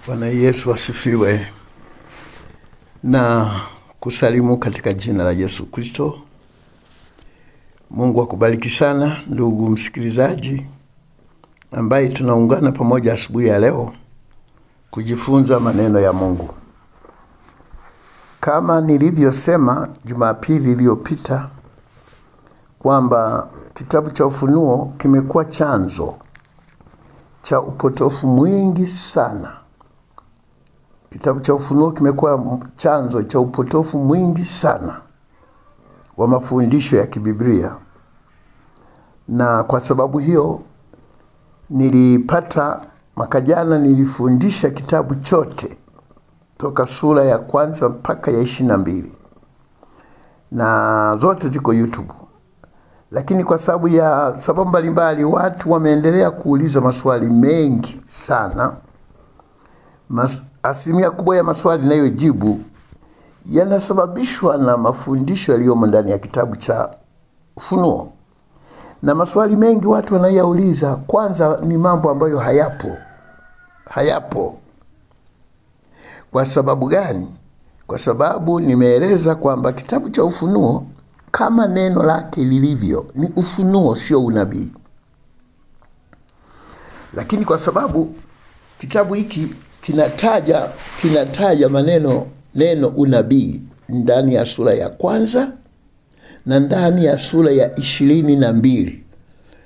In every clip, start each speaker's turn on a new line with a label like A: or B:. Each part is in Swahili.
A: Bwana Yesu asifiwe, na kusalimu katika jina la Yesu Kristo. Mungu akubariki sana ndugu msikilizaji ambaye tunaungana pamoja asubuhi ya leo kujifunza maneno ya Mungu. Kama nilivyosema Jumapili iliyopita kwamba kitabu cha Ufunuo kimekuwa chanzo cha upotofu mwingi sana. Kitabu cha Ufunuo kimekuwa chanzo cha upotofu mwingi sana wa mafundisho ya kibiblia. Na kwa sababu hiyo mwaka jana nilifundisha kitabu chote toka sura ya kwanza mpaka ya 22. Na zote ziko YouTube. Lakini kwa sababu mbalimbali watu wameendelea kuuliza maswali mengi sana. Asilimia kubwa ya maswali ninayojibu yanasababishwa na mafundisho yaliyomo ndani ya kitabu cha Ufunuo. Na maswali mengi watu wanayauliza, kwanza ni mambo ambayo hayapo. Kwa sababu gani? Kwa sababu nimeeleza kwamba kitabu cha Ufunuo kama neno lake lilivyo ni ufunuo, sio unabii. Lakini kwa sababu kitabu hiki kinataja neno unabii ndani ya sura ya kwanza na ndani ya sura ya 22.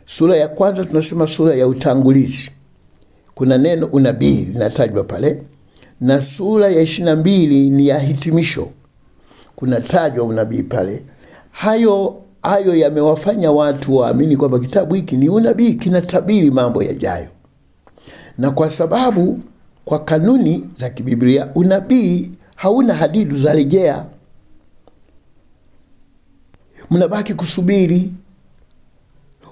A: Sura ya kwanza tunasema sura ya utangulizi, kuna neno unabii linatajwa pale, na sura ya 22 ni ya hitimisho, kuna tajwa unabii pale. Hayo yamewafanya watu waamini kwamba kitabu hiki ni unabii, kinatabiri mambo yajayo. Na kwa sababu kwa kanuni za kibiblia unabii hauna hadidu za rejea, mnabaki kusubiri.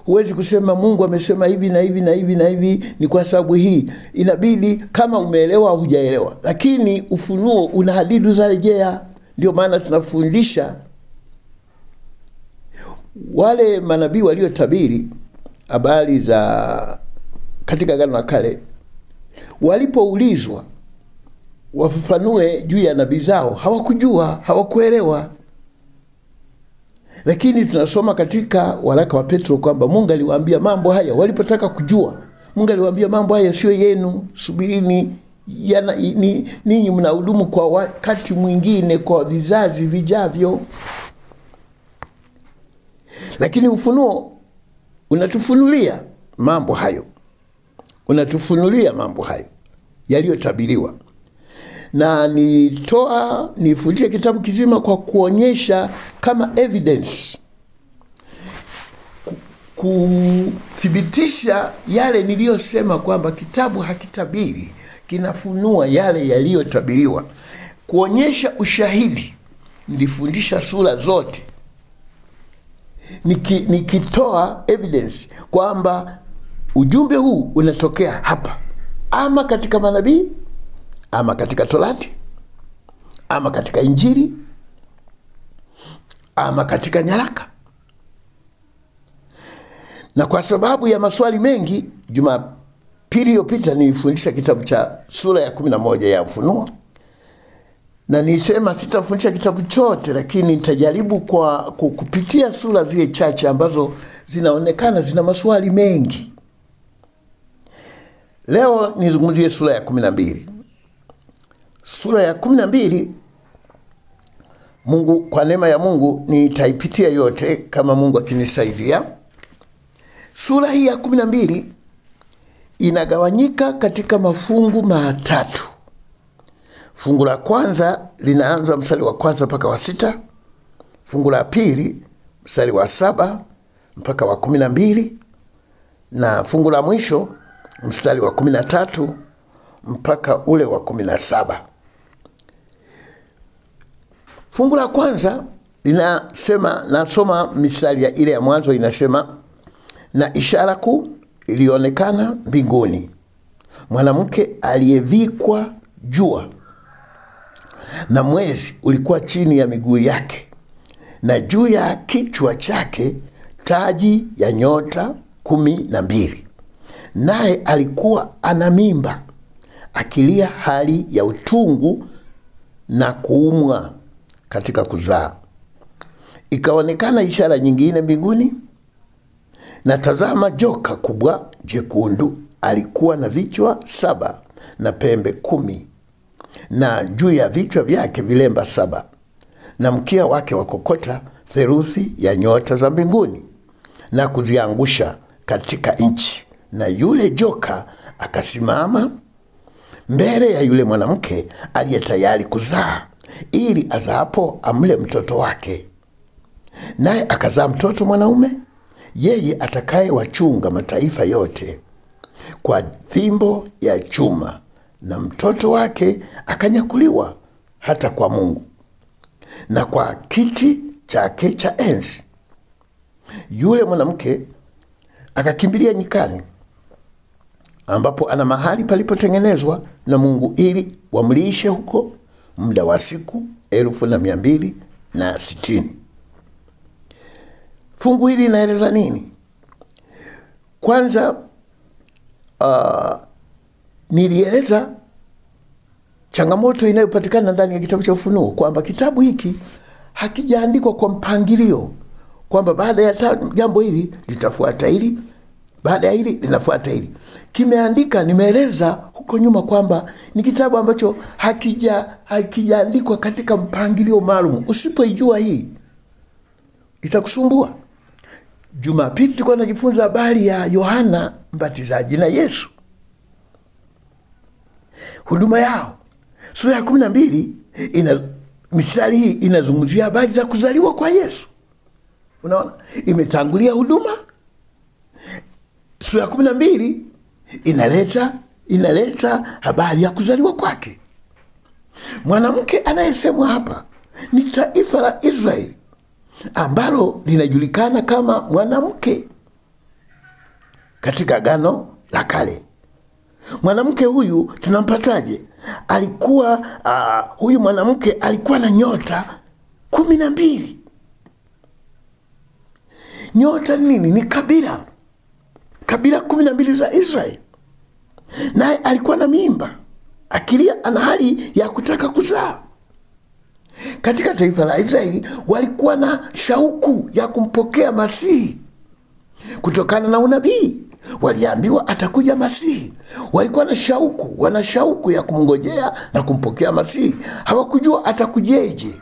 A: Huwezi kusema Mungu amesema hivi na hivi na hivi na hivi, ni kwa sababu hii. Inabidi kama umeelewa au hujaelewa. Lakini Ufunuo una hadidu za rejea. Ndio maana tunafundisha wale manabii waliotabiri habari za katika Agano la Kale, walipoulizwa wafafanue juu ya nabii zao, hawakujua, hawakuelewa. Lakini tunasoma katika waraka wa Petro kwamba Mungu aliwaambia mambo haya walipotaka kujua. Mungu aliwaambia mambo haya sio yenu, subirini, ninyi mnahudumu kwa wakati mwingine, kwa vizazi vijavyo. Lakini Ufunuo unatufunulia mambo hayo. Unatufunulia mambo hayo yaliyotabiriwa. Na nifundishe kitabu kizima kwa kuonyesha kama evidence, kuthibitisha yale niliyosema kwamba kitabu hakitabiri, kinafunua yale yaliyotabiriwa. Kuonyesha ushahidi, nilifundisha sura zote nikitoa evidence kwamba ujumbe huu unatokea hapa, ama katika manabii, ama katika Torati, ama katika Injili, ama katika nyaraka. Na kwa sababu ya maswali mengi, Jumapili iliyopita nilifundisha kitabu cha sura ya 11 ya Ufunuo. Na nisema sitafundisha kitabu chote, lakini nitajaribu kwa kupitia sura zile chache ambazo zinaonekana zina maswali mengi. Leo nizungumzie sura ya 12. Sura ya 12, Mungu, kwa neema ya Mungu nitaipitia yote kama Mungu akinisaidia. Sura hii ya 12 inagawanyika katika mafungu matatu. Fungu la kwanza linaanza mstari wa kwanza mpaka wa 6. Fungu la pili mstari wa 7 mpaka wa 12, na fungu la mwisho mstari wa 13 mpaka ule wa 17. Fungu la kwanza linasema, nasoma mistari ya ile ya mwanzo, inasema, na ishara kuu ilionekana mbinguni, mwanamke aliyevikwa jua na mwezi ulikuwa chini ya miguu yake, na juu ya kichwa chake taji ya nyota 12. Naye alikuwa ana mimba, akilia hali ya utungu na kuumwa katika kuzaa. Ikaonekana ishara nyingine mbinguni, na tazama, joka kubwa jekundu alikuwa na vichwa 7 na pembe 10, na juu ya vichwa vyake vilemba 7, na mkia wake wakokota theluthi ya nyota za mbinguni na kuziangusha katika nchi. Na yule joka akasimama mbele ya yule mwanamke aliye tayari kuzaa, ili azaapo amle mtoto wake. Naye akazaa mtoto mwanaume, yeye atakaye wachunga mataifa yote kwa fimbo ya chuma, na mtoto wake akanyakuliwa hata kwa Mungu na kwa kiti chake cha enzi. Yule mwanamke akakimbilia nyikani, ambapo ana mahali palipotengenezwa na Mungu, ili wamlishe huko muda wa siku 1260. Fungu hili linaeleza nini? Kwanza nilieleza changamoto inayopatikana ndani ya kitabu cha Ufunuo, kwamba kitabu hiki hakijaandikwa kwa mpangilio, kwamba baada ya jambo hili litafuata hili, baada ya hili linafuata hili. Nimeeleza huko nyuma kwamba ni kitabu ambacho hakijaandikwa katika mpangilio maalum. Usipoijua hii itakusumbua. Jumapili tulikuwa tunajifunza habari ya Yohana Mbatizaji na Yesu, huduma yao. Sura ya 12 mistari hii inazungumzia habari za kuzaliwa kwa Yesu. Unaona, imetangulia huduma. Sura ya 12 inaleta habari ya kuzaliwa kwake. Mwanamke anayesemwa hapa ni taifa la Israeli, ambalo linajulikana kama mwanamke katika Agano la Kale. Mwanamke huyu tunampataje? Huyu mwanamke alikuwa na nyota 12. Nyota nini? Ni kabila 12 za Israeli. Naye alikuwa na mimba, akilia ana hali ya kutaka kuzaa. Katika taifa la Israeli walikuwa na shauku ya kumpokea Masihi kutokana na unabii. Waliambiwa atakuja Masihi. Walikuwa wana shauku ya kumngojea na kumpokea Masihi. Hawakujua atakujeje.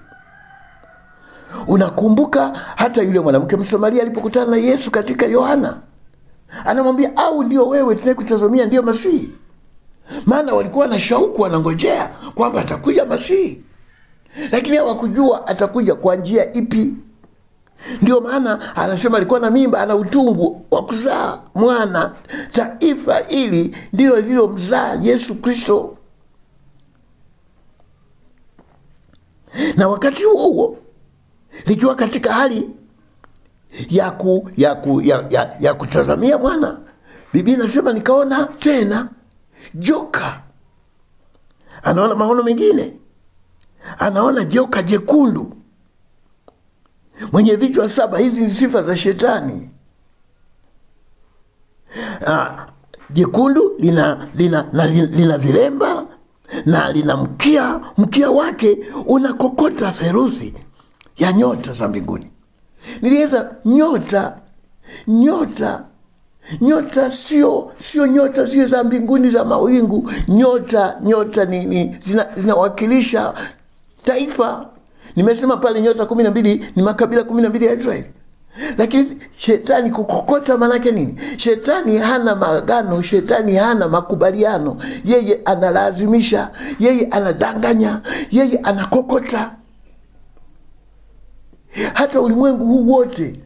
A: Unakumbuka hata yule mwanamke Msamaria alipokutana na Yesu katika Yohana, anamwambia, au ndio wewe tunayekutazamia ndio Masihi? Maana walikuwa na shauku, wanangojea kwamba atakuja Masihi, lakini hawakujua atakuja kwa njia ipi. Ndio maana anasema alikuwa na mimba, ana utungu wa kuzaa mwana. Taifa hili ndilo lililomzaa Yesu Kristo. Na wakati huo likiwa katika hali ya kutazamia mwana, Biblia inasema nikaona tena joka. Anaona maono mengine, anaona joka jekundu mwenye vichwa 7. Hizi ni sifa za shetani. Jekundu lina vilemba na lina mkia wake unakokota theluthi ya nyota za mbinguni. Nilieleza nyota sio nyota zile za mbinguni za mawingu. Nyota zinawakilisha taifa. Nimesema pale nyota 12 ni makabila 12 ya Israeli. Lakini shetani kukokota manake nini? Shetani hana maagano, shetani hana makubaliano. Yeye analazimisha, yeye anadanganya, yeye anakokota. Hata ulimwengu huu wote,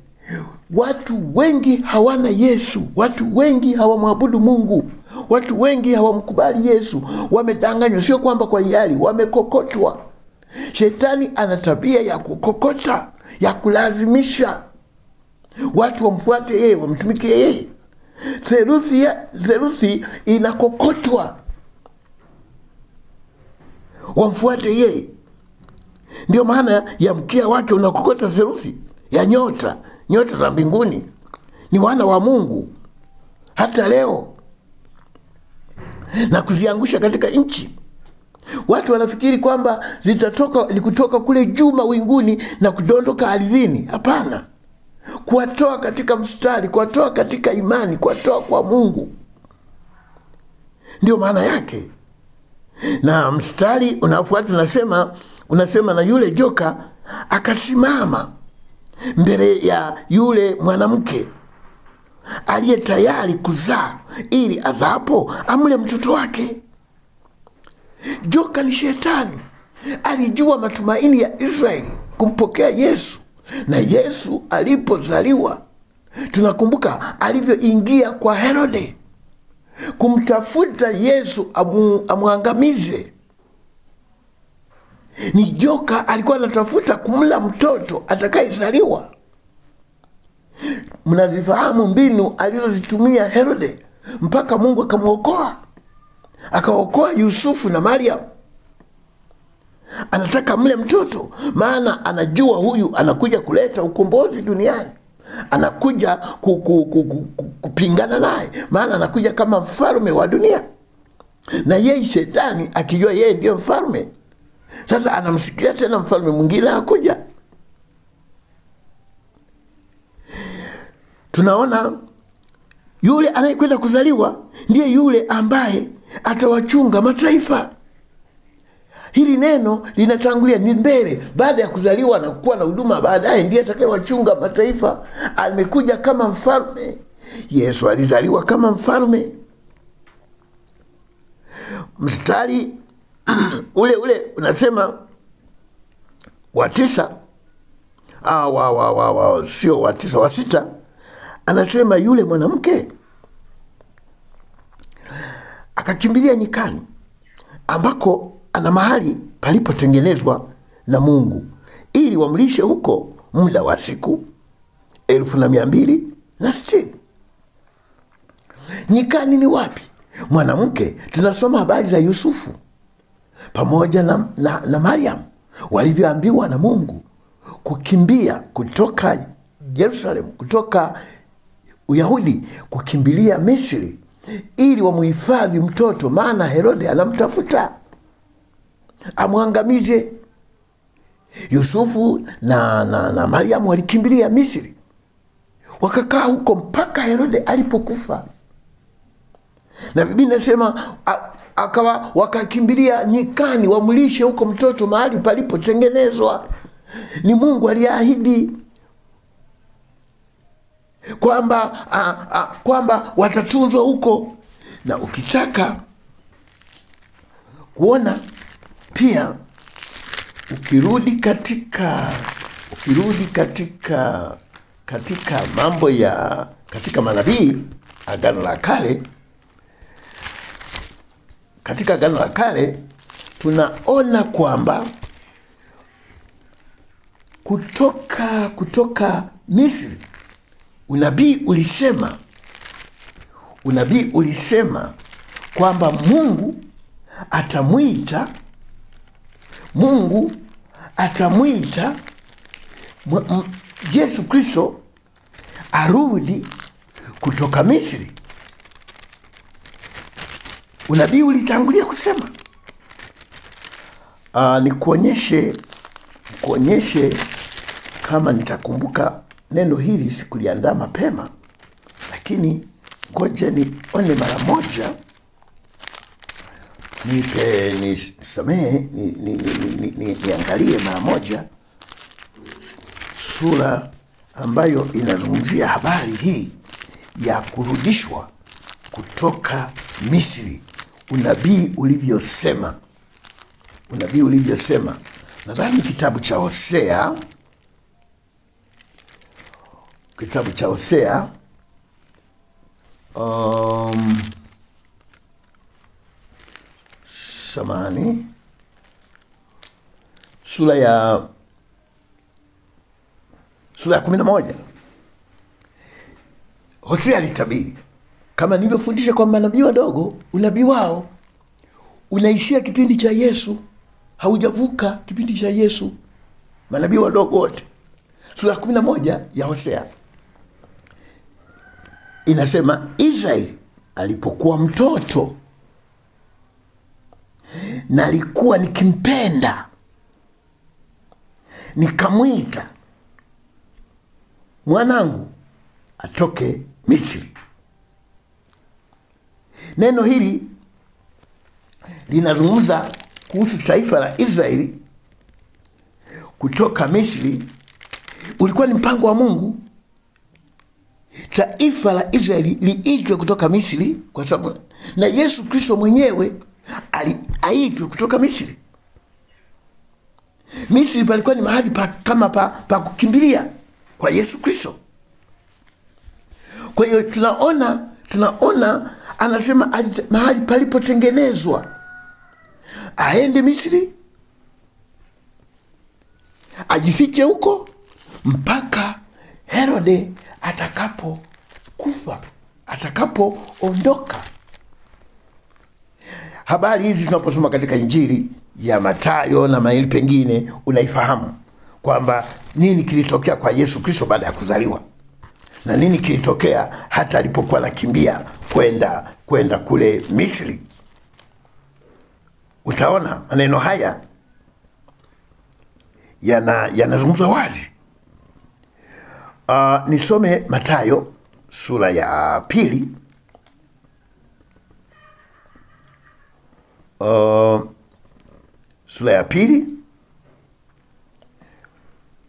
A: watu wengi hawana Yesu. Watu wengi hawamwabudu Mungu. Watu wengi hawamkubali Yesu. Wamedanganywa, sio kwamba kwa hiari, wamekokotwa. Shetani ana tabia ya kukokota, ya watu wamfuate yeye, wamtumikie yeye. Theluthi inakokotwa, wamfuate yeye. Ndio maana ya mkia wake unakokota theluthi ya nyota za mbinguni. Ni wana wa Mungu hata leo. na kuziangusha katika nchi. Watu wanafikiri kwamba ni kutoka kule juu mawinguni na kudondoka ardhini. Hapana. Kuwatoa katika mstari, kuwatoa katika imani, kuwatoa kwa Mungu, ndio maana yake. Na mstari unafuata unasema na yule joka akasimama mbele ya yule mwanamke aliye tayari kuzaa, ili azapo amle mtoto wake. Joka ni Shetani. Alijua matumaini ya Israeli kumpokea Yesu. Na Yesu alipozaliwa, tunakumbuka alivyoingia kwa Herode kumtafuta Yesu amuangamize. Ni joka alikuwa anatafuta kumla mtoto atakayezaliwa. Mnazifahamu mbinu alizozitumia Herode mpaka Mungu akamuokoa. Akaokoa Yusufu na Mariam. Anataka mle mtoto, maana anajua huyu anakuja kuleta ukombozi duniani. Anakuja kupingana naye, maana anakuja kama mfalme wa dunia. Na yeye Shetani akijua yeye ndio mfalme, sasa anamsikia tena mfalme mwingine anakuja. Tunaona yule anayekwenda kuzaliwa ndiye yule ambaye atawachunga mataifa. Hili neno linatangulia, ni mbele. Baada ya kuzaliwa na kuwa na huduma, baadaye ndiye atakayewachunga mataifa. Amekuja kama mfalme. Yesu alizaliwa kama mfalme. Mstari ule unasema wa 9, sio wa 9, wa 6, anasema yule mwanamke akakimbilia nyikani, ambako ana mahali palipotengenezwa na Mungu, ili wamlishe huko muda wa siku 1260. Nyikani ni wapi? Mwanamke, tunasoma habari za Yusufu pamoja na Mariam walivyoambiwa na Mungu kukimbia kutoka Yerusalemu, kutoka Uyahudi, kukimbilia Misri ili wamuhifadhi mtoto, maana Herode anamtafuta amwangamize. Yusufu na Mariam walikimbilia Misri, wakakaa huko mpaka Herode alipokufa. Na Biblia inasema wakakimbilia nyikani wamlishe huko mtoto mahali palipotengenezwa. Ni Mungu aliahidi kwamba watatunzwa huko. Na ukitaka kuona pia, ukirudi katika mambo ya katika manabii, Agano la Kale, katika Agano la Kale tunaona kwamba kutoka Misri unabii ulisema kwamba Mungu atamwita Yesu Kristo arudi kutoka Misri. Unabii ulitangulia kusema. Nikuonyeshe kama nitakumbuka neno hili, sikuliandaa mapema, lakini ngoja nione mara moja. Niangalie mara moja sura ambayo inazungumzia habari hii ya kurudishwa kutoka Misri. Unabii ulivyosema. Nadhani kitabu cha Hosea, sura ya 11. Hosea alitabiri, kama nilivyofundisha kwa manabii wadogo, unabii wao unaishia kipindi cha Yesu, haujavuka kipindi cha Yesu. Manabii wadogo wote. Sura 11 ya Hosea inasema, Israeli alipokuwa mtoto nalikuwa nikimpenda, nikamwita mwanangu atoke Misri. Neno hili linazungumza kuhusu taifa la Israeli kutoka Misri. Ulikuwa ni mpango wa Mungu. Taifa la Israeli liitwe kutoka Misri kwa sababu na Yesu Kristo mwenyewe aliitwe kutoka Misri. Misri palikuwa ni mahali kama pa kukimbilia kwa Yesu Kristo. Kwa hiyo tunaona anasema mahali palipotengenezwa aende Misri, ajifiche huko mpaka Herode atakapoondoka. Habari hizi tunaposoma katika Injili ya Mathayo na mahali pengine, unaifahamu kwamba nini kilitokea kwa Yesu Kristo baada ya kuzaliwa na nini kilitokea hata alipokuwa anakimbia kwenda kule Misri. Utaona maneno haya yanazungumzwa wazi. Nisome Mathayo sura ya 2. Sura ya 2.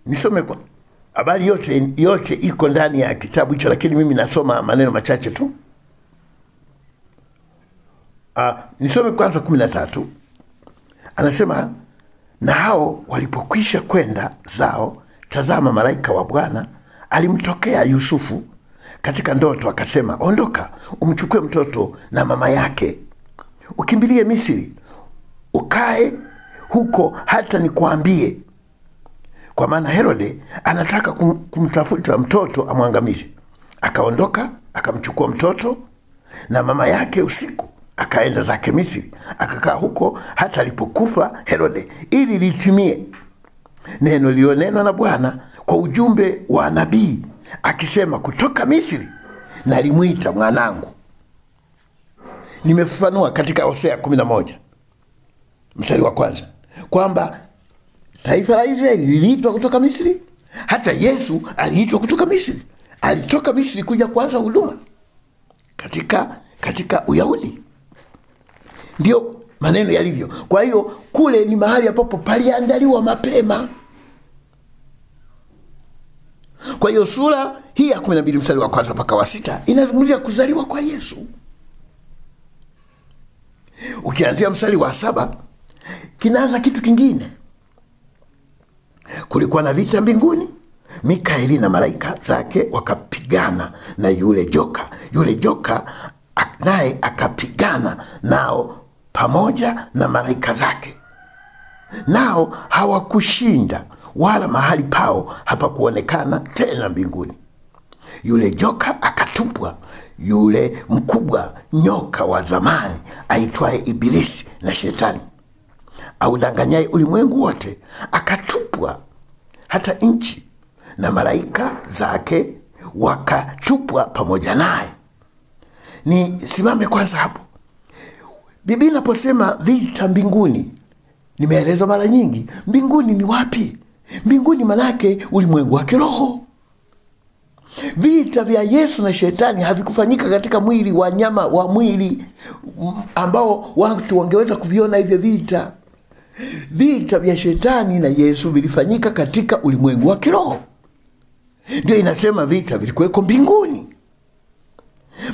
A: Nisome kwa habari yote iko ndani ya kitabu hicho, lakini mimi nasoma maneno machache tu. Nisome kwanza 13. Anasema, na hao walipokwisha kwenda zao, tazama malaika wa Bwana alimtokea Yusufu katika ndoto, akasema, ondoka umchukue mtoto na mama yake, ukimbilie Misri, ukae huko hata nikuambie, kwa maana Herode anataka kumtafuta mtoto amwangamize. Akaondoka akamchukua mtoto na mama yake usiku, akaenda zake Misri, akakaa huko hata alipokufa Herode, ili litimie neno lililonenwa na Bwana kwa ujumbe wa nabii akisema, kutoka Misri nalimuita mwanangu. Nimefafanua katika Hosea 11 mstari wa 1 kwamba taifa la Israeli liliitwa kutoka Misri. Hata Yesu aliitwa kutoka Misri. Alitoka Misri kuja kuanza huduma katika Uyahudi. Ndio maneno yalivyo. Kwa hiyo kule ni mahali ambapo paliandaliwa mapema. Kwa hiyo sura hii ya 12 mstari wa 1 mpaka wa 6 inazungumzia kuzaliwa kwa Yesu. Ukianzia mstari wa 7 kinaanza kitu kingine. Kulikuwa na vita mbinguni. Mikaeli na malaika zake wakapigana na yule joka. Yule joka naye akapigana nao pamoja na malaika zake. Nao hawakushinda, wala mahali pao hapakuonekana tena mbinguni. Yule joka akatupwa, yule mkubwa nyoka wa zamani aitwaye Ibilisi na Shetani, audanganyaye ulimwengu wote, akatupwa hata nchi, na malaika zake wakatupwa pamoja naye. Ni simame kwanza hapo. Biblia inaposema vita mbinguni, nimeelezwa mara nyingi, mbinguni ni wapi? Mbinguni manake ulimwengu wa kiroho. Vita vya Yesu na Shetani havikufanyika katika mwili wa nyama wa mwili ambao watu wangeweza kuviona hivyo vita. Vita vya Shetani na Yesu vilifanyika katika ulimwengu wa kiroho. Ndio inasema vita vilikuweko mbinguni.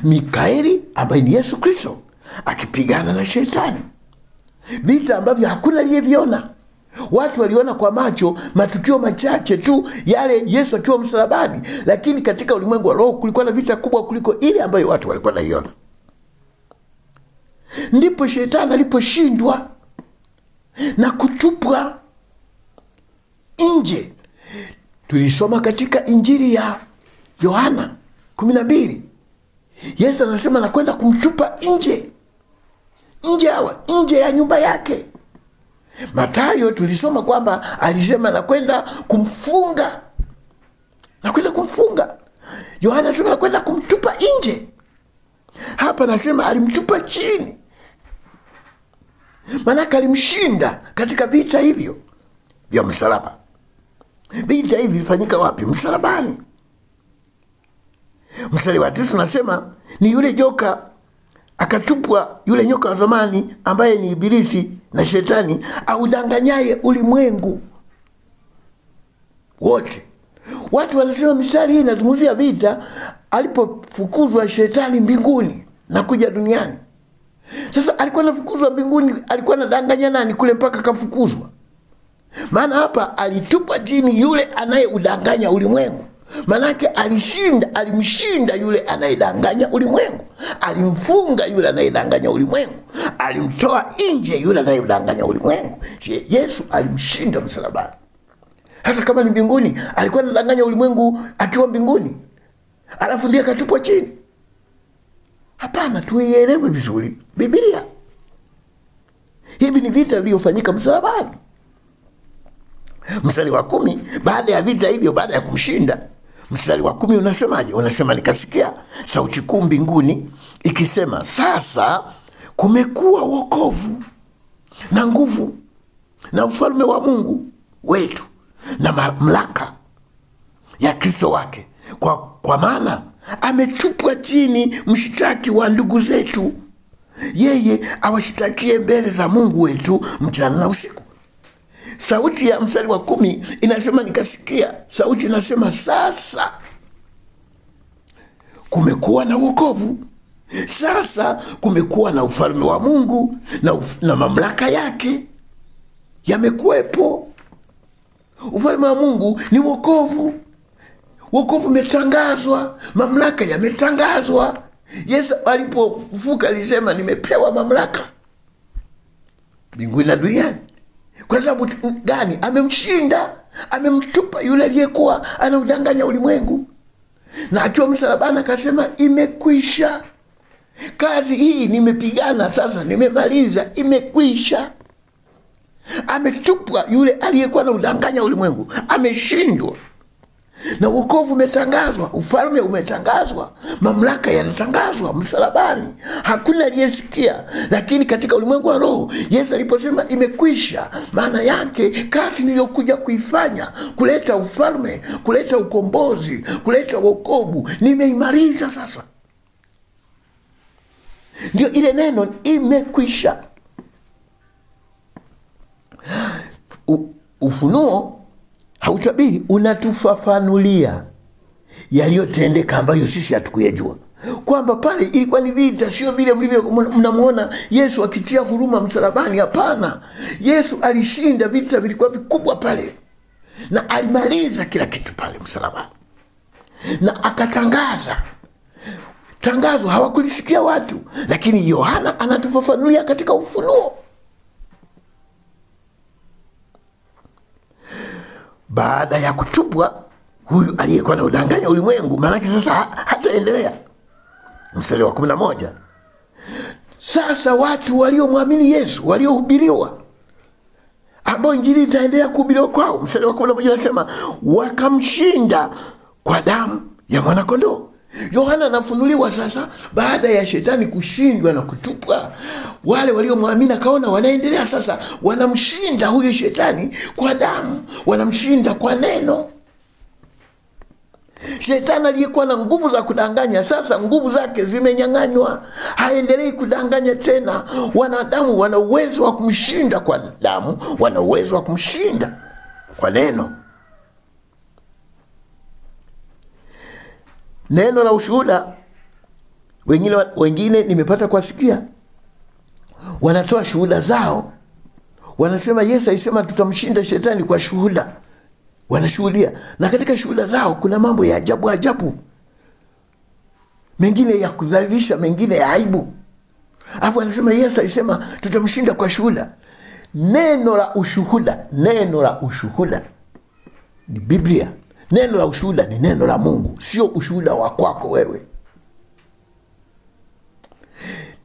A: Mikaeli ambaye ni Yesu Kristo akipigana na Shetani. Vita ambavyo hakuna aliyeviona. Watu waliona kwa macho matukio machache tu yale Yesu akiwa msalabani, lakini katika ulimwengu wa roho kulikuwa na vita kubwa kuliko ile ambayo watu walikuwa naiona. Ndipo Shetani aliposhindwa na kutupwa nje. Tulisoma katika Injili ya Yohana 12. Yesu anasema nakwenda kumtupa nje ya nyumba yake. Mathayo tulisoma kwamba alisema nakwenda kumfunga. Yohana anasema nakwenda kumtupa nje. Hapa anasema alimtupa chini. Maana alimshinda katika vita hivyo vya msalaba. Vita hivi vilifanyika wapi? Msalabani. Mstari wa 9 unasema ni yule joka akatupwa, yule nyoka wa zamani ambaye ni Ibilisi na Shetani, audanganyaye ulimwengu wote. Watu wanasema mistari hii inazungumzia vita alipofukuzwa Shetani mbinguni na kuja duniani. Sasa alikuwa anafukuzwa mbinguni, alikuwa anadanganya nani kule mpaka kafukuzwa? Maana hapa alitupwa chini yule anayeudanganya ulimwengu. Manake alimshinda yule anayedanganya ulimwengu. Alimfunga yule anayedanganya ulimwengu. Alimtoa nje yule anayedanganya ulimwengu. Yesu alimshinda msalabani. Sasa kama ni mbinguni, alikuwa anadanganya ulimwengu akiwa mbinguni, alafu ndiye akatupwa chini? Hapana, tuielewe vizuri Biblia. Hivi ni vita vilivyofanyika msalabani. Mstari wa 10, baada ya vita hivyo, baada ya kumshinda, mstari wa 10 unasemaje? Unasema nikasikia sauti kuu mbinguni ikisema, sasa kumekuwa wokovu na nguvu na ufalme wa Mungu wetu na mamlaka ya Kristo wake, kwa maana ametupwa chini mshtaki wa ndugu zetu, yeye awashitakie mbele za Mungu wetu mchana na usiku. Sauti ya mstari wa 10 inasema nikasikia sauti inasema, sasa kumekuwa na wokovu, sasa kumekuwa na ufalme wa Mungu na mamlaka yake yamekuwepo. Ufalme wa Mungu ni wokovu. Wokovu umetangazwa, mamlaka yametangazwa. Yesu alipofufuka alisema nimepewa mamlaka mbinguni na duniani. Kwa sababu gani? Amemshinda, amemtupa yule aliyekuwa anaudanganya ulimwengu. Na akiwa msalabani akasema imekwisha. Kazi hii nimepigana, sasa nimemaliza, imekwisha. Ametupwa yule aliyekuwa anaudanganya ulimwengu, ameshindwa. Na wokovu umetangazwa, ufalme umetangazwa, mamlaka yanatangazwa msalabani. Hakuna aliyesikia, lakini katika ulimwengu wa roho Yesu aliposema imekwisha, maana yake kazi niliyokuja kuifanya, kuleta ufalme, kuleta ukombozi, kuleta wokovu, nimeimaliza sasa. Ndio ile neno imekwisha. Ufunuo hautabiri, unatufafanulia yaliyotendeka ambayo sisi hatukuyajua. Kwamba pale ilikuwa ni vita, sio vile mlivyo mnamuona Yesu akitia huruma msalabani. Hapana, Yesu alishinda vita, vilikuwa vikubwa pale, na alimaliza kila kitu pale msalabani. Na akatangaza tangazo, hawakulisikia watu, lakini Yohana anatufafanulia katika Ufunuo. Baada ya kutupwa huyu aliyekuwa anaudanganya ulimwengu, maana sasa hataendelea. Mstari wa 11, sasa watu waliomwamini Yesu, waliohubiriwa, ambao injili itaendelea kuhubiriwa kwao. Mstari wa 11 anasema wakamshinda kwa damu ya mwanakondoo. Yohana anafunuliwa sasa baada ya Shetani kushindwa na kutupwa, wale waliomwamini akaona wanaendelea sasa, wanamshinda huyo Shetani kwa damu, wanamshinda kwa neno. Shetani aliyekuwa na nguvu za kudanganya, sasa nguvu zake zimenyang'anywa, haendelei kudanganya tena. Wanadamu wana uwezo wa kumshinda kwa damu, wana uwezo wa kumshinda kwa neno. Neno la ushuhuda, wengine nimepata kusikia wanatoa shuhuda zao, wanasema Yesu alisema tutamshinda Shetani kwa shuhuda. Wanashuhudia, na katika shuhuda zao kuna mambo ya ajabu ajabu, mengine ya kudhalilisha, mengine ya aibu. Alafu wanasema Yesu alisema tutamshinda kwa shuhuda. Neno la ushuhuda, neno la ushuhuda ni Biblia. Neno la ushuhuda ni neno la Mungu, sio ushuhuda wa kwako wewe.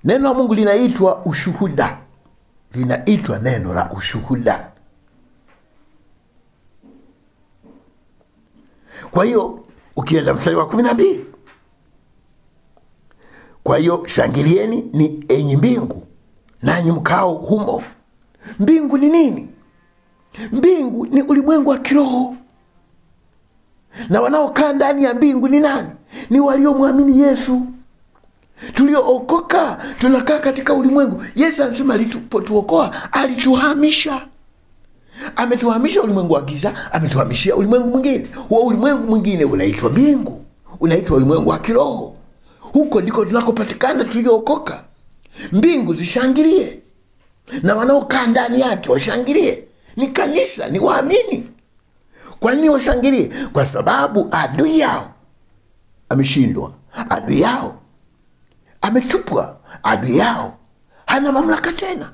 A: Neno la Mungu linaitwa ushuhuda, linaitwa neno la ushuhuda. Kwa hiyo ukienda mstari wa 12, kwa hiyo shangilieni ni enyi mbingu, nanyi mkao humo. Mbingu ni nini? Mbingu ni ulimwengu wa kiroho. Na wanaokaa ndani ya mbingu ni nani? Ni waliomwamini Yesu. Tuliookoka tunakaa katika ulimwengu. Yesu anasema alipotuokoa alituhamisha. Ametuhamisha ulimwengu wa giza, ametuhamishia ulimwengu mwingine. Huo ulimwengu mwingine unaitwa mbingu, unaitwa ulimwengu wa kiroho. Huko ndiko tunakopatikana tuliookoka. Mbingu zishangilie na wanaokaa ndani yake washangilie. Ni kanisa, ni waamini. Kwa nini washangilie? Kwa sababu adui yao ameshindwa, adui yao ametupwa, adui yao hana mamlaka tena.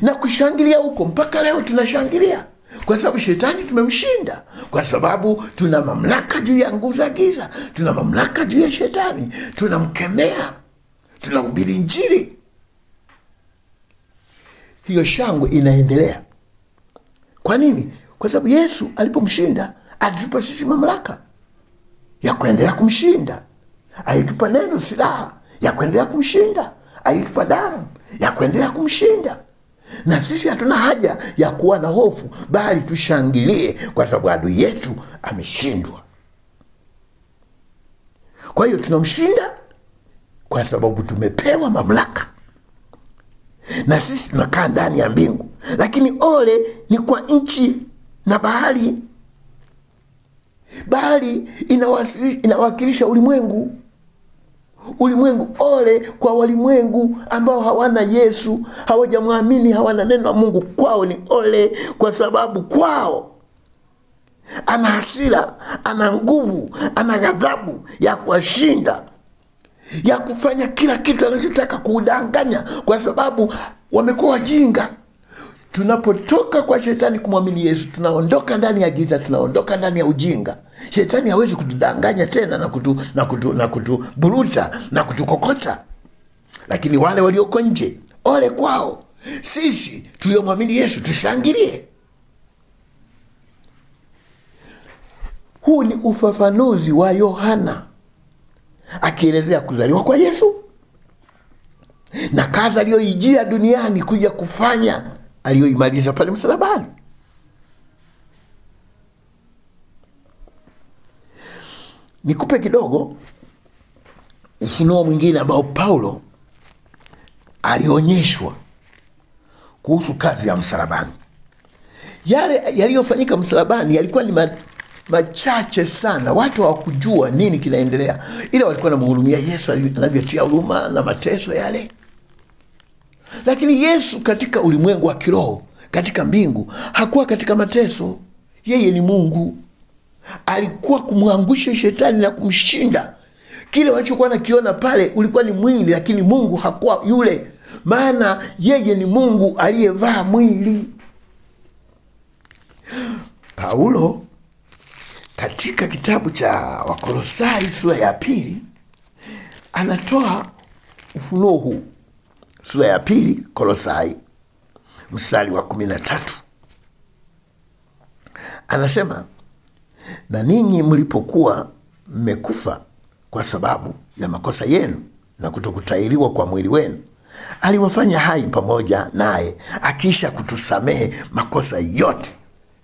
A: Na kushangilia huko, mpaka leo tunashangilia kwa sababu shetani tumemshinda, kwa sababu tuna mamlaka juu ya nguvu za giza, tuna mamlaka juu ya shetani, tunamkemea, tunahubiri Injili. Hiyo shangwe inaendelea. Kwa nini? Kwa sababu Yesu alipomshinda alitupa sisi mamlaka ya kuendelea kumshinda. Alitupa neno, silaha ya kuendelea kumshinda. Alitupa damu ya kuendelea kumshinda. Na sisi hatuna haja ya kuwa na hofu, bali tushangilie kwa sababu adui yetu ameshindwa. Kwa hiyo tunamshinda kwa sababu tumepewa mamlaka. Na sisi tunakaa ndani ya mbingu. Lakini ole ni kwa nchi na bahari. Bahari inawakilisha ulimwengu. Ulimwengu, ole kwa walimwengu ambao hawana Yesu, hawajamwamini, hawana neno la Mungu. Kwao ni ole, kwa sababu kwao ana hasira, ana nguvu, ana ghadhabu ya kuwashinda, ya kufanya kila kitu anachotaka kuudanganya, kwa sababu wamekuwa wajinga. Tunapotoka kwa shetani kumwamini Yesu, tunaondoka ndani ya giza, tunaondoka ndani ya ujinga. Shetani hawezi kutudanganya tena na kutuburuta na kutukokota. Lakini wale walioko nje, ole kwao. Sisi tuliomwamini Yesu tushangilie. Huu ni ufafanuzi wa Yohana akielezea kuzaliwa kwa Yesu na kazi aliyoijia duniani kuja kufanya, aliyoimaliza pale msalabani. Nikupe kidogo ufunuo mwingine ambao Paulo alionyeshwa kuhusu kazi ya msalabani. Yale yaliyofanyika msalabani yalikuwa ni machache sana. Watu hawakujua nini kinaendelea, ila walikuwa wanamhurumia Yesu anavyotia huruma na mateso yale. Lakini Yesu katika ulimwengu wa kiroho, katika mbingu, hakuwa katika mateso. Yeye ni Mungu. Alikuwa kumwangusha shetani na kumshinda. Kile walichokuwa nakiona pale ulikuwa ni mwili, lakini Mungu hakuwa yule. Maana yeye ni Mungu aliyevaa mwili. Paulo katika kitabu cha Wakolosai sura ya 2 anatoa ufunuo huu. Sura ya 2 Kolosai mstari wa 13. Anasema, na ninyi mlipokuwa mmekufa kwa sababu ya makosa yenu na kutokutahiriwa kwa mwili wenu, aliwafanya hai pamoja naye, akisha kutusamehe makosa yote.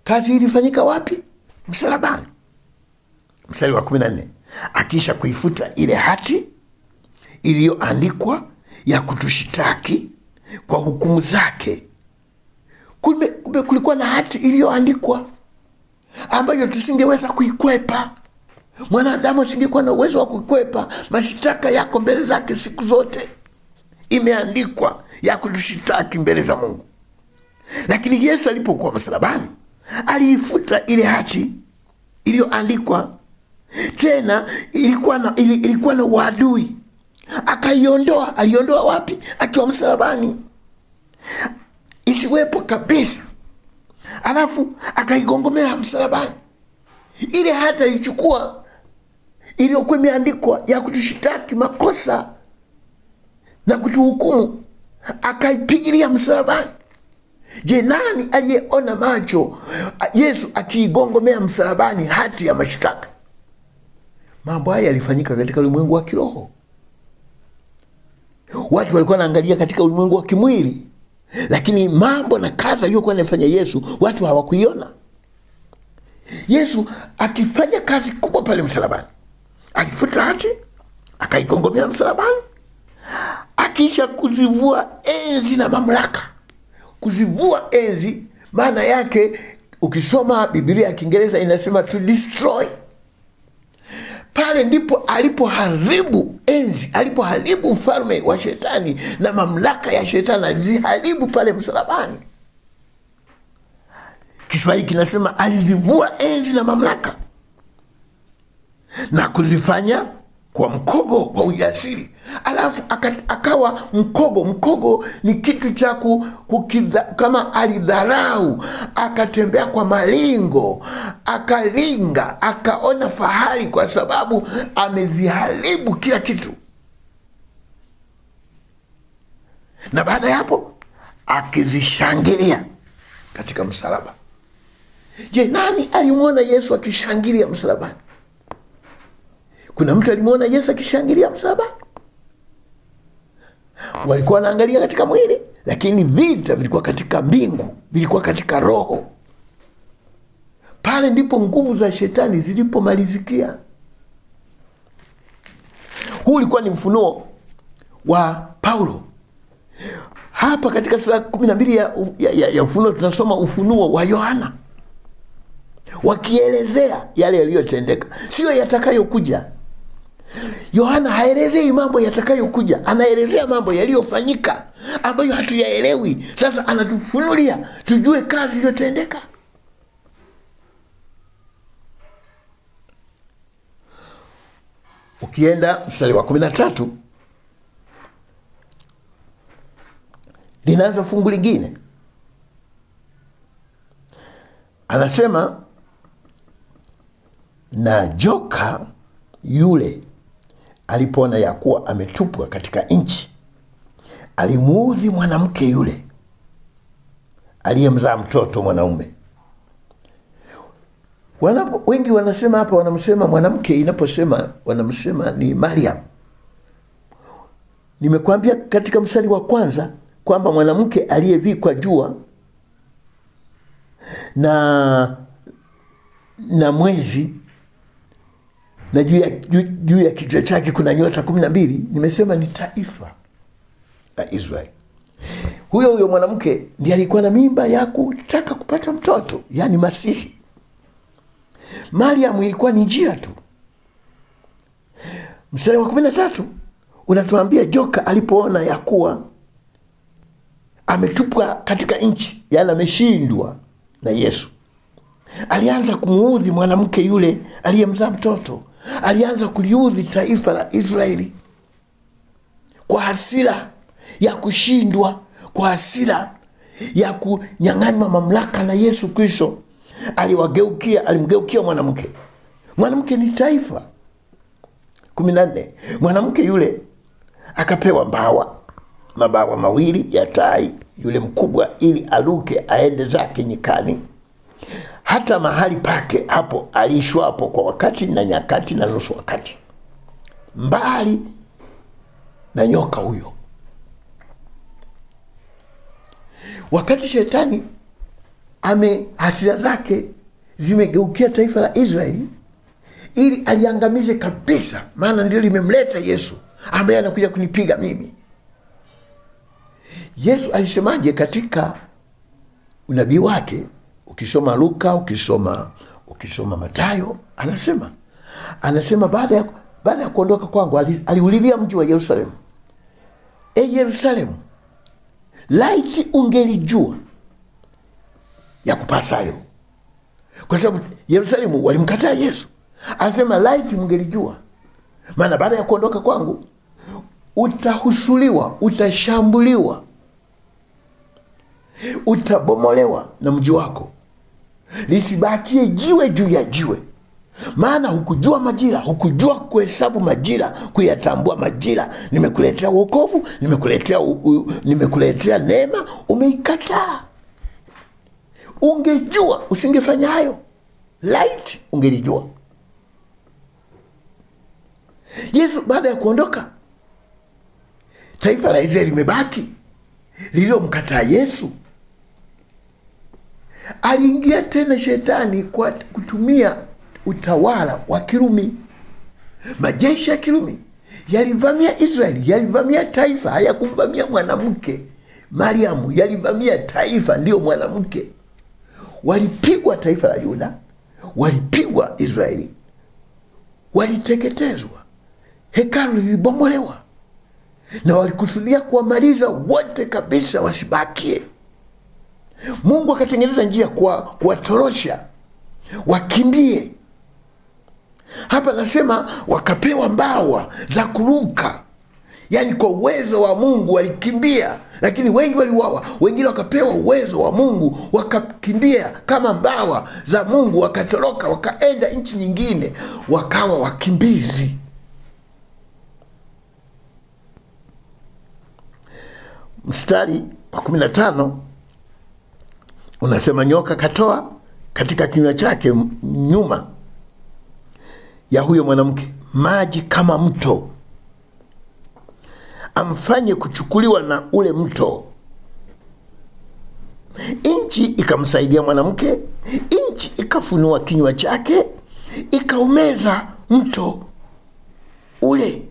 A: Kazi ilifanyika wapi? Msalabani. Mstari wa 14. Akisha kuifuta ile hati iliyoandikwa ya kutushitaki kwa hukumu zake. Kulikuwa na hati iliyoandikwa ambayo tusingeweza kuikwepa. Mwanadamu asingekuwa na uwezo wa kuikwepa. Mashitaka yako mbele zake siku zote. Imeandikwa ya kutushitaki mbele za Mungu. Lakini Yesu alipokuwa msalabani, aliifuta ile hati iliyoandikwa. Tena ilikuwa na uadui. Akaiondoa. Aliondoa wapi? Akiwa msalabani, isiwepo kabisa. Alafu akaigongomea msalabani. Ile hata ilichukua iliyokuwa imeandikwa ya kutushitaki makosa na kutuhukumu, akaipigilia msalabani. Je, nani aliyeona macho Yesu akiigongomea msalabani hati ya mashtaka? Mambo haya yalifanyika katika ulimwengu wa kiroho. Watu walikuwa wanaangalia katika ulimwengu wa kimwili, lakini mambo na kazi aliyokuwa anafanya Yesu watu hawakuiona. Yesu akifanya kazi kubwa pale msalabani, akifuta hati, akaigongomea msalabani, akisha kuzivua enzi na mamlaka. Kuzivua enzi maana yake, ukisoma Biblia ya Kiingereza inasema to destroy. Pale ndipo alipoharibu enzi, alipoharibu ufalme wa shetani na mamlaka ya shetani, aliziharibu pale msalabani. Kiswahili kinasema alizivua enzi na mamlaka na kuzifanya kwa mkogo, kwa ujasiri. Alafu akawa mkogo. Mkogo ni kitu cha kama alidharau, akatembea kwa malingo, akaringa, akaona fahari kwa sababu ameziharibu kila kitu. Na baada ya hapo akizishangilia katika msalaba. Je, nani alimuona Yesu akishangilia msalabani? Kuna mtu alimuona Yesu akishangilia msalabani? Walikuwa wanaangalia katika mwili, lakini vita vilikuwa katika mbingu, vilikuwa katika roho. Pale ndipo nguvu za shetani zilipomalizikia. Huu ulikuwa ni ufunuo wa Paulo. Hapa katika sura 12 ya Ufunuo tunasoma ufunuo wa Yohana, wakielezea yale yaliyotendeka, sio yatakayokuja. Yohana haelezei mambo yatakayokuja, anaelezea mambo yaliyofanyika ambayo hatuyaelewi. Sasa anatufunulia tujue kazi iliyotendeka. Ukienda mstari wa 13 linaanza fungu lingine. Anasema, na joka yule alipoona ya kuwa ametupwa katika nchi, alimuudhi mwanamke yule aliyemzaa mtoto mwanaume. Wengi wanasema hapa, wanamsema mwanamke, inaposema wanamsema ni Mariam. Nimekuambia katika mstari wa kwanza kwamba mwanamke aliyevikwa jua na mwezi, na juu ya kichwa chake kuna nyota 12. Nimesema ni taifa la Israeli. Huyo mwanamke ndiye alikuwa na mimba ya kutaka kupata mtoto, yani Masihi. Mariam ilikuwa ni njia tu. Mstari wa 13 unatuambia joka alipoona ya kuwa ametupwa katika nchi, yani ameshindwa na Yesu, alianza kumuudhi mwanamke yule aliyemzaa mtoto. Alianza kuliudhi taifa la Israeli kwa hasira ya kushindwa, kwa hasira ya kunyang'anywa mamlaka na Yesu Kristo. Alimgeukia mwanamke. Mwanamke ni taifa. 14. Mwanamke yule akapewa mabawa mawili ya tai yule mkubwa, ili aluke aende zake nyikani, hata mahali pake hapo alishwapo kwa wakati na nyakati na nusu wakati, mbali na nyoka huyo. Wakati shetani hasira zake zimegeukia taifa la Israeli ili aliangamize kabisa, maana ndio limemleta Yesu ambaye anakuja kunipiga mimi. Yesu alisemaje katika unabii wake? Ukisoma Luka, ukisoma Mathayo, anasema baada ya kuondoka kwangu aliulilia mji wa Yerusalemu. Yerusalemu, laiti ungelijua ya kupasayo. Kwa sababu Yerusalemu walimkataa Yesu. Anasema laiti mngelijua, maana baada ya kuondoka kwangu utahusuliwa, utashambuliwa, utabomolewa na mji wako, lisibakie jiwe juu ya jiwe. Maana hukujua majira, hukujua kuhesabu majira, kuyatambua majira. Nimekuletea wokovu, nimekuletea neema, umeikataa. Ungejua usingefanya hayo. Light ungelijua. Yesu baada ya kuondoka taifa la Israeli limebaki lililomkataa Yesu. Aliingia tena shetani kwa kutumia utawala wa Kirumi. Majeshi ya Kirumi yalivamia Israeli, yalivamia taifa, hayakumvamia mwanamke Mariamu, yalivamia taifa, ndio mwanamke. Walipigwa taifa la Yuda, walipigwa Israeli, waliteketezwa, hekalu lilibomolewa, na walikusudia kuwamaliza wote kabisa wasibakie. Mungu akatengeneza njia kuwatorosha wakimbie. Hapa nasema wakapewa mbawa za kuruka. Yaani kwa uwezo wa Mungu walikimbia, lakini wengi waliuawa. Wengine wakapewa uwezo wa Mungu wakakimbia kama mbawa za Mungu, wakatoroka wakaenda nchi nyingine, wakawa wakimbizi. Mstari wa 15 unasema, nyoka katoa katika kinywa chake nyuma ya huyo mwanamke maji kama mto, amfanye kuchukuliwa na ule mto. Inchi ikamsaidia mwanamke, inchi ikafunua kinywa chake, ikaumeza mto ule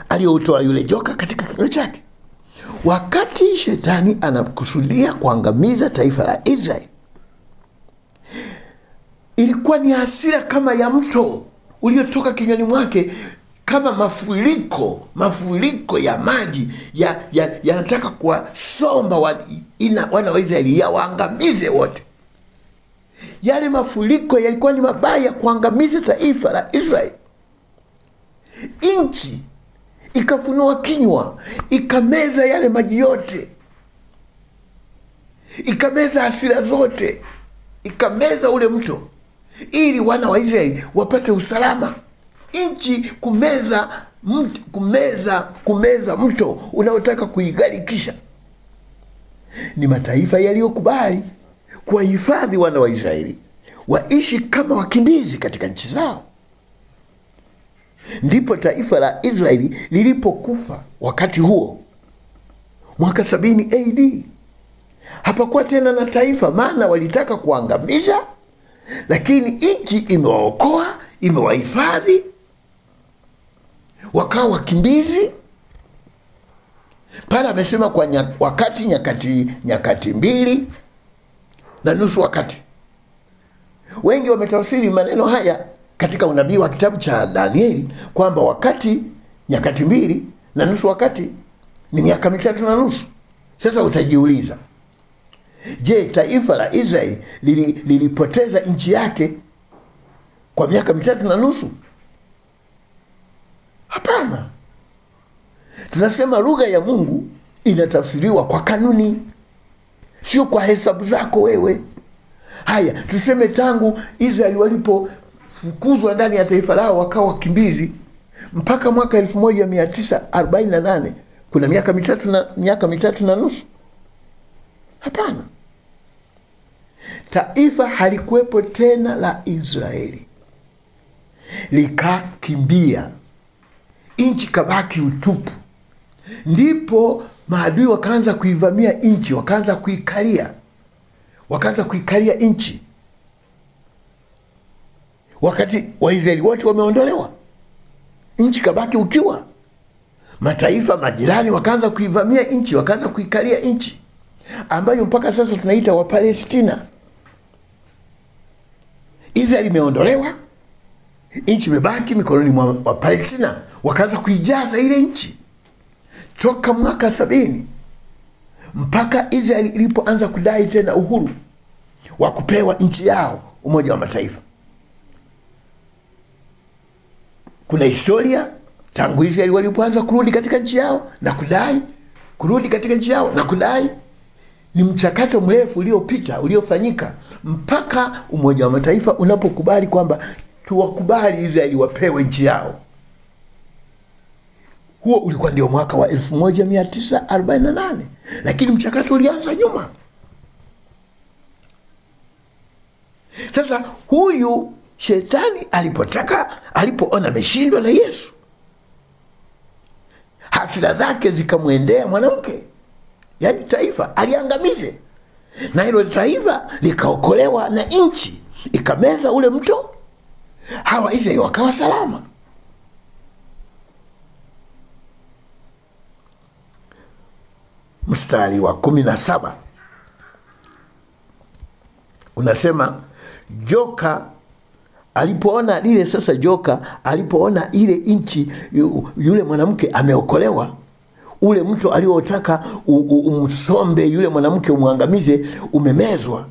A: aliyoutoa yule joka katika kinywa chake. Wakati shetani anakusudia kuangamiza taifa la Israeli, ilikuwa ni hasira kama ya mto uliotoka kinywani mwake, kama mafuriko ya maji yanataka kuwasomba wana wa Israeli, yawaangamize wote. Yale mafuriko yalikuwa ni mabaya kuangamiza taifa la Israeli. Inchi ikafunua kinywa, ikameza yale maji yote, ikameza hasira zote, ikameza ule mto, ili wana wa Israeli wapate usalama. Inchi kumeza mto unaotaka kuigharikisha. Ni mataifa yaliyokubali kuwahifadhi wana wa Israeli waishi kama wakimbizi katika nchi zao. Ndipo taifa la Israeli lilipokufa wakati huo, mwaka 70 AD. Hapakuwa tena na taifa, maana walitaka kuangamiza, lakini nchi imewaokoa, imewahifadhi, wakawa wakimbizi. Pala amesema kwa nyakati 2.5 wakati. Wengi wametafsiri maneno haya katika unabii wa kitabu cha Danieli kwamba nyakati 2.5 wakati ni miaka 3.5. Sasa utajiuliza, je, taifa la Israeli lilipoteza nchi yake kwa miaka 3.5? Hapana. Tunasema lugha ya Mungu inatafsiriwa kwa kanuni, sio kwa hesabu zako wewe. Haya, tuseme tangu Israeli walipofukuzwa ndani ya taifa lao wakawa wakimbizi mpaka mwaka 1948, kuna miaka 3.5? Hapana. Taifa halikuwepo tena la Israeli, likakimbia, nchi kabaki utupu. Ndipo maadui wakaanza kuivamia nchi, wakaanza kuikalia nchi. Wakati Waisraeli wote wameondolewa, nchi kabaki ukiwa. Mataifa majirani wakaanza kuivamia nchi, wakaanza kuikalia nchi, ambayo mpaka sasa tunaita wa Palestina. Israeli imeondolewa, nchi imebaki mikononi mwa Palestina, wakaanza kuijaza ile nchi toka mwaka 70 mpaka Israeli ilipoanza kudai tena uhuru wa kupewa nchi yao Umoja wa Mataifa. Kuna historia tangu Israeli walipoanza kurudi katika nchi yao na kudai, kurudi katika nchi yao na kudai. Ni mchakato mrefu uliofanyika mpaka Umoja wa Mataifa unapokubali kwamba tuwakubali Israeli wapewe nchi yao. Huo ulikuwa ndio mwaka wa 1948, lakini mchakato ulianza nyuma. Sasa huyu shetani alipoona ameshindwa na Yesu, hasira zake zikamwendea mwanamke, yaani taifa aliangamize, na hilo taifa likaokolewa na nchi ikameza ule mto, hawa Israeli wakawa salama. Mstari wa 17 unasema joka alipoona lile, sasa joka alipoona ile nchi, yule mwanamke ameokolewa, ule mto aliotaka umsombe yule mwanamke umwangamize umemezwa.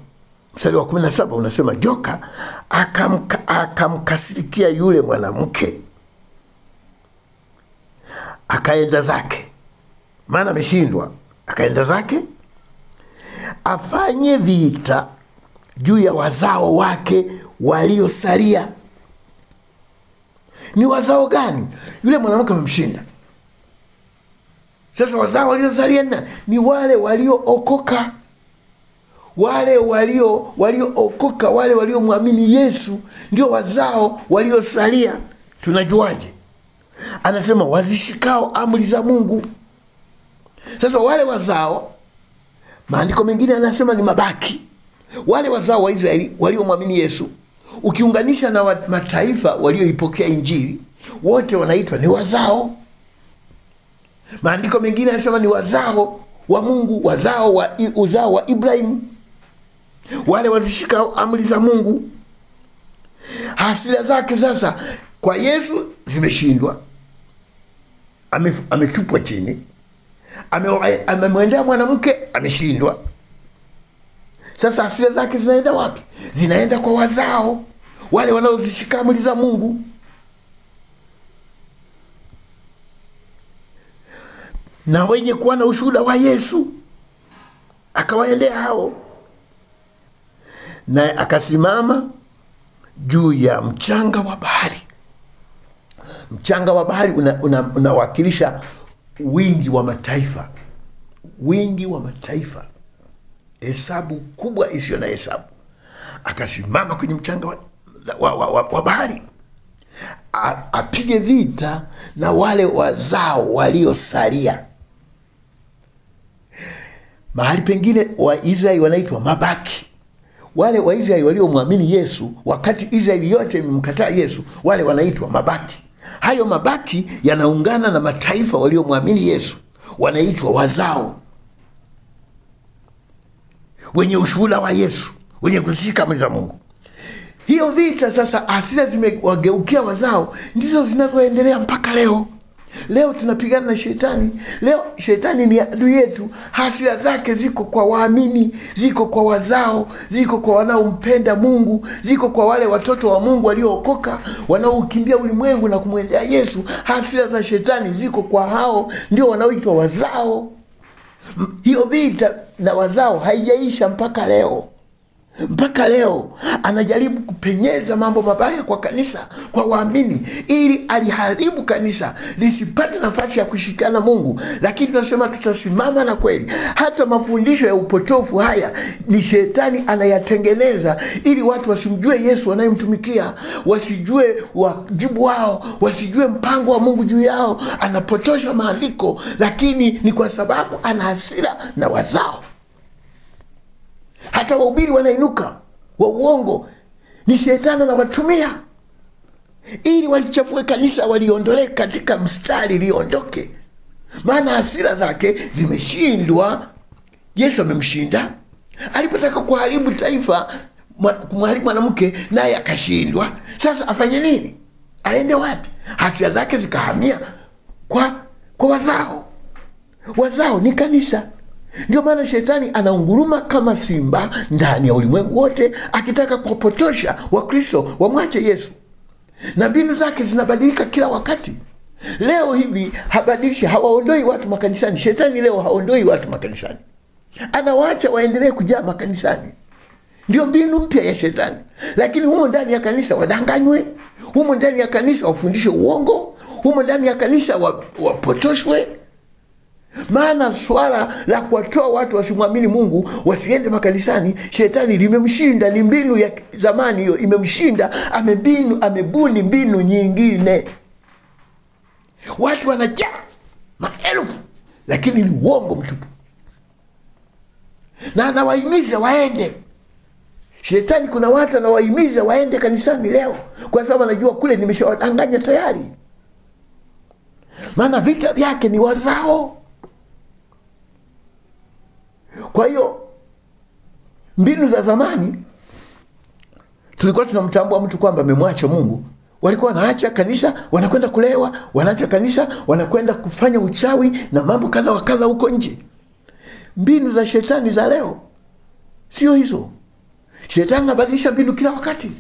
A: Mstari wa 17 unasema joka akamkasirikia yule mwanamke, akaenda zake, maana ameshindwa. Akaenda zake afanye vita juu ya wazao wake waliosalia. Ni wazao gani? Yule mwanamke amemshinda. Sasa wazao waliosalia ni wale waliookoka, wale waliookoka, wale waliomwamini Yesu, ndio wazao waliosalia. Tunajuaje? Anasema wazishikao amri za Mungu. Sasa wale wazao, maandiko mengine anasema ni mabaki, wale wazao wa Israeli waliomwamini Yesu, ukiunganisha na mataifa walioipokea injili, wote wanaitwa ni wazao. Maandiko mengine yanasema ni wazao wa Mungu, uzao wa Ibrahim, wale wazishikao amri za Mungu. Hasira zake sasa kwa Yesu zimeshindwa, ametupwa chini. Amemwendea mwanamke, ameshindwa. Sasa hasira zake zinaenda wapi? Zinaenda kwa wazao wale wanaozishika amri za Mungu. Na wenye kuwa na ushuhuda wa Yesu akawaendea hao, naye akasimama juu ya mchanga wa bahari. Mchanga wa bahari unawakilisha wingi wa mataifa, wingi wa mataifa, hesabu kubwa isiyo na hesabu. Akasimama kwenye mchanga wa bahari, apige vita na wale wazao waliosalia. Mahali pengine Waisraeli wanaitwa mabaki, wale Waisraeli waliomwamini Yesu wakati Israeli yote imemkataa Yesu, wale wanaitwa mabaki. Hayo mabaki yanaungana na mataifa waliomwamini Yesu, wanaitwa wazao, wenye ushuhuda wa Yesu, wenye kuzishika amri za Mungu. Hiyo vita sasa, hasira zimewageukia wazao, ndizo zinazoendelea mpaka leo. Leo tunapigana na shetani. Leo shetani ni adui yetu. Hasira zake ziko kwa waamini, ziko kwa wazao, ziko kwa wanaompenda Mungu, ziko kwa wale watoto wa Mungu waliookoka, wanaokimbia ulimwengu na kumwendea Yesu. Hasira za shetani ziko kwa hao, ndio wanaoitwa wazao. Hiyo vita na wazao haijaisha mpaka leo. Mpaka leo anajaribu kupenyeza mambo mabaya kwa kanisa, kwa waamini, ili aliharibu kanisa lisipate nafasi ya kushikana Mungu. Lakini tunasema tutasimama na kweli. Hata mafundisho ya upotofu haya ni shetani anayatengeneza ili watu wasimjue Yesu wanayemtumikia, wasijue wajibu wao, wasijue mpango wa Mungu juu yao. Anapotosha maandiko, lakini ni kwa sababu ana hasira na wazao. Hata wahubiri wanainuka wa uongo, ni shetani anawatumia ili walichafue kanisa, waliondolee katika mstari, liondoke. Maana hasira zake zimeshindwa. Yesu amemshinda. Alipotaka kuharibu taifa, kumharibu mwanamke, naye akashindwa. Sasa afanye nini? Aende wapi? Hasira zake zikahamia kwa wazao. Wazao ni kanisa. Ndio maana shetani anaunguruma kama simba ndani ya ulimwengu wote, akitaka kuwapotosha Wakristo wamwache Yesu. Na mbinu zake zinabadilika kila wakati. Leo hivi hawaondoi watu makanisani. Shetani leo haondoi watu makanisani, anawaacha waendelee kujaa makanisani. Ndio mbinu mpya ya shetani. Lakini humo ndani ya kanisa wadanganywe, humo ndani ya kanisa wafundishe uongo, humo ndani ya kanisa wapotoshwe. Maana swala la kuwatoa watu wasimwamini Mungu, wasiende makanisani, shetani limemshinda. Ni mbinu ya zamani hiyo, imemshinda. Amebuni mbinu nyingine. Watu wanajaa maelfu, lakini ni uongo mtupu. Na anawahimiza waende. Shetani kuna watu anawahimiza waende kanisani leo, kwa sababu anajua kule nimeshawadanganya tayari. Maana vita vyake ni wazao. Kwa hiyo mbinu za zamani, tulikuwa tunamtambua mtu kwamba amemwacha Mungu, walikuwa wanaacha kanisa wanakwenda kulewa, wanaacha kanisa wanakwenda kufanya uchawi na mambo kadha wa kadha huko nje. Mbinu za shetani za leo sio hizo. Shetani anabadilisha mbinu kila wakati.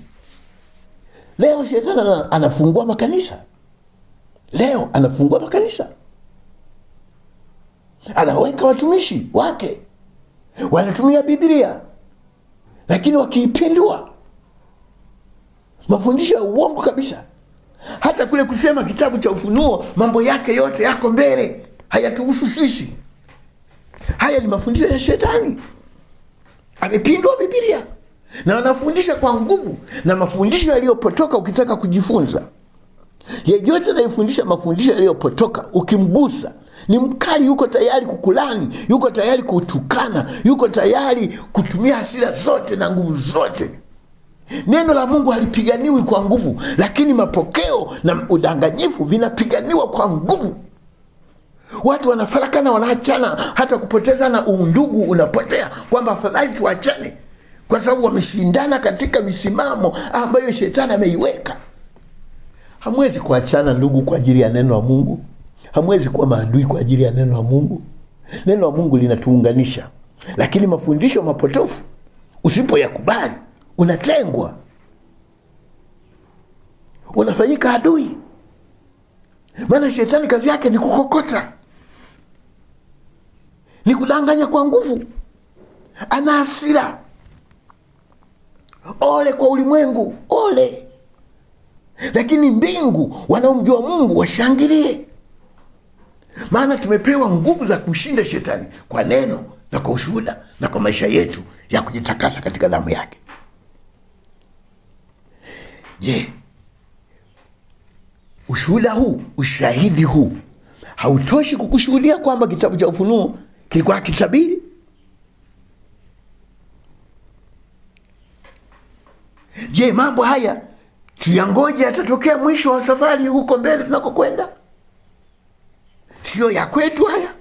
A: Leo shetani anafungua makanisa. Leo anafungua makanisa. Anaweka watumishi wake wanatumia Biblia, lakini wakiipindua mafundisho ya uongo kabisa. Hata kule kusema kitabu cha Ufunuo mambo yake yote yako mbele, hayatuhusu sisi. Haya ni mafundisho ya shetani. Amepindua Biblia na anafundisha kwa nguvu, na mafundisho yaliyopotoka ukitaka kujifunza. Yeyote anayefundisha mafundisho yaliyopotoka ukimgusa ni mkali, yuko tayari kukulani, yuko tayari kutukana, yuko tayari kutumia hasira zote na nguvu zote. Neno la Mungu halipiganiwi kwa nguvu, lakini mapokeo na udanganyifu vinapiganiwa kwa nguvu. Watu wanafarakana, wanaachana, hata kupoteza na undugu unapotea, kwamba afadhali tuachane kwa sababu wameshindana katika misimamo ambayo shetani ameiweka. Hamwezi kuachana ndugu kwa ajili ya neno la Mungu. Hamwezi kuwa maadui kwa ajili ya neno la Mungu. Neno la Mungu linatuunganisha, lakini mafundisho mapotofu usipoyakubali unatengwa, unafanyika adui. Maana shetani kazi yake ni kukokota, ni kudanganya kwa nguvu, ana hasira. Ole kwa ulimwengu, ole. Lakini mbingu wanaomjua Mungu washangilie. Maana tumepewa nguvu za kushinda shetani kwa neno na kwa ushuhuda na kwa maisha yetu ya kujitakasa katika damu yake. Je, ushuhuda huu, ushahidi huu hautoshi kukushuhudia kwamba kitabu cha Ufunuo kilikuwa kitabiri? Je, mambo haya tuyangoje yatatokea mwisho wa safari huko mbele tunakokwenda? Sio ya kwetu haya.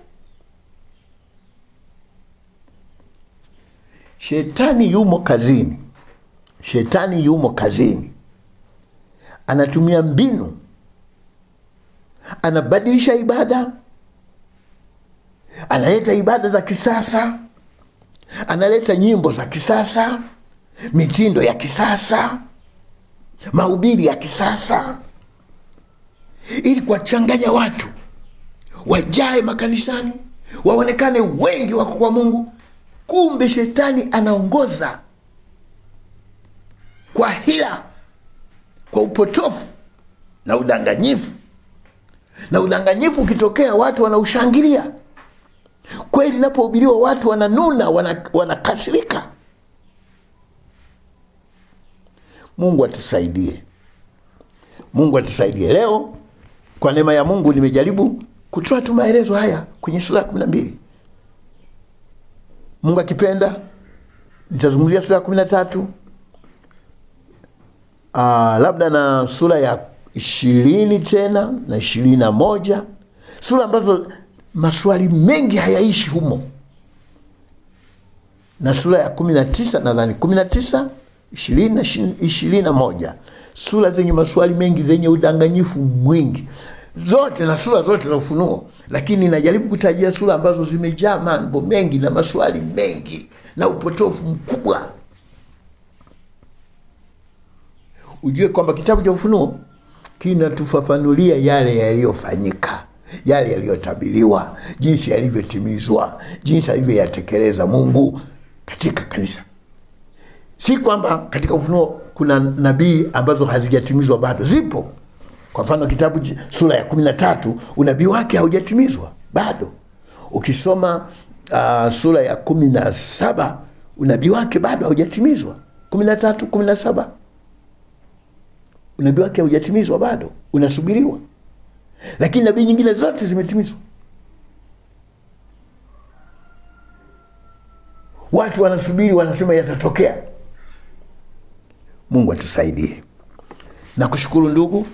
A: Shetani yumo kazini. Shetani yumo kazini. Anatumia mbinu. Anabadilisha ibada. Analeta ibada za kisasa. Analeta nyimbo za kisasa, mitindo ya kisasa, mahubiri ya kisasa, ili kuwachanganya watu wajae makanisani, waonekane wengi wako kwa Mungu. Kumbe shetani anaongoza kwa hila, kwa upotofu na udanganyifu. Na udanganyifu ukitokea watu wanaushangilia. Kweli inapohubiriwa watu wananuna, wanakasirika. Mungu atusaidie. Mungu atusaidie. Leo kwa neema ya Mungu nimejaribu kutoa tu maelezo haya kwenye sura ya 12. Mungu akipenda nitazungumzia sura ya 13. Labda na sura ya 20 tena na 21. Sura ambazo maswali mengi hayaishi humo. Na sura ya 19 nadhani 19, 20 na 21. Sura zenye maswali mengi, zenye udanganyifu mwingi. Zote na sura zote za Ufunuo, lakini najaribu kutajia sura ambazo zimejaa mambo mengi na maswali mengi na upotofu mkubwa. Ujue kwamba kitabu cha Ufunuo kinatufafanulia yale yaliyofanyika, yale yaliyotabiriwa, jinsi yalivyotimizwa, jinsi alivyoyatekeleza Mungu katika kanisa. Si kwamba katika Ufunuo kuna nabii ambazo hazijatimizwa bado. Zipo. Kwa mfano kitabu sura ya 13 unabii wake haujatimizwa bado. Ukisoma sura ya 17 unabii wake bado haujatimizwa. 13, 17 unabii wake haujatimizwa bado, unasubiriwa. Lakini nabii nyingine zote zimetimizwa. Watu wanasubiri, wanasema yatatokea. Mungu atusaidie. Na kushukuru ndugu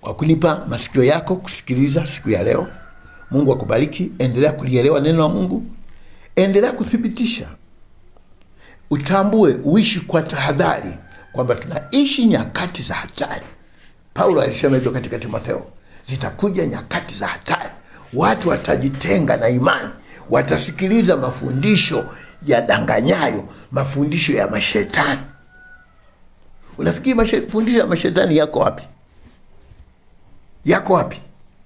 A: kwa kunipa masikio yako kusikiliza siku ya leo. Mungu akubariki. Endelea kulielewa neno la Mungu. Endelea kuthibitisha. Utambue, uishi kwa tahadhari kwamba tunaishi nyakati za hatari. Paulo alisema hivyo katika Timotheo. Zitakuja nyakati za hatari. Watu watajitenga na imani. Watasikiliza mafundisho ya danganyayo, mafundisho ya mashetani. Unafikiri mafundisho ya mashetani yako wapi? Yako wapi?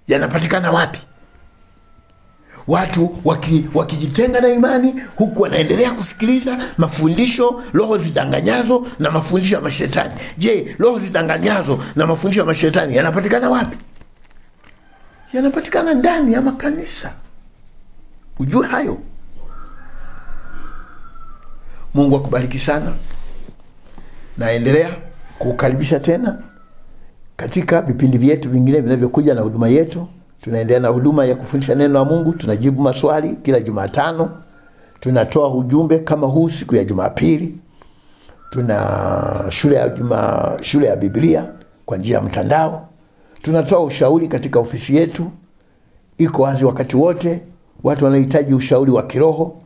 A: Yanapatikana wapi? Watu wakijitenga na imani, huku wanaendelea kusikiliza mafundisho, roho zidanganyazo na mafundisho ya mashetani. Je, roho zidanganyazo na mafundisho ya mashetani yanapatikana wapi? Yanapatikana ndani ya makanisa. Ujue hayo. Mungu akubariki sana. Naendelea kukaribisha tena katika vipindi vyetu vingine vinavyokuja na huduma yetu. Tunaendelea na huduma ya kufundisha neno la Mungu. Tunajibu maswali kila Jumatano. Tunatoa ujumbe kama huu siku ya Jumapili. Tuna shule ya Biblia kwa njia ya mtandao. Tunatoa ushauri katika ofisi yetu. Iko wazi wakati wote. Watu wanahitaji ushauri wa kiroho,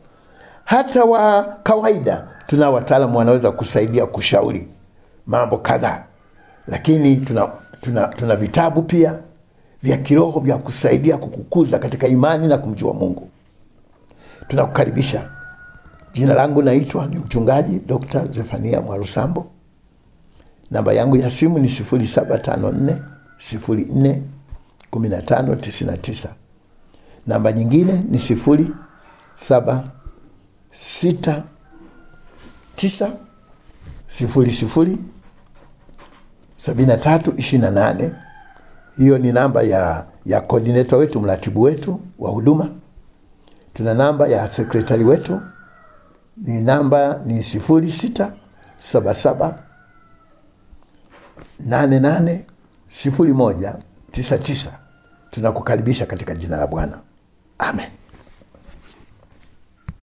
A: hata wa kawaida. Tuna wataalamu wanaweza kusaidia kushauri mambo kadhaa. Lakini tuna vitabu pia vya kiroho vya kusaidia kukukuza katika imani na kumjua Mungu. Tunakukaribisha. Jina langu naitwa ni mchungaji Dr. Zefania Mwarusambo. Namba yangu ya simu ni 0754 04 1599. Namba nyingine ni 0769 00 7328. Hiyo ni namba ya coordinator wetu, mratibu wetu wa huduma. Tuna namba ya sekretari wetu. Namba ni 0677 88 0199. Tunakukaribisha katika jina la Bwana. Amen.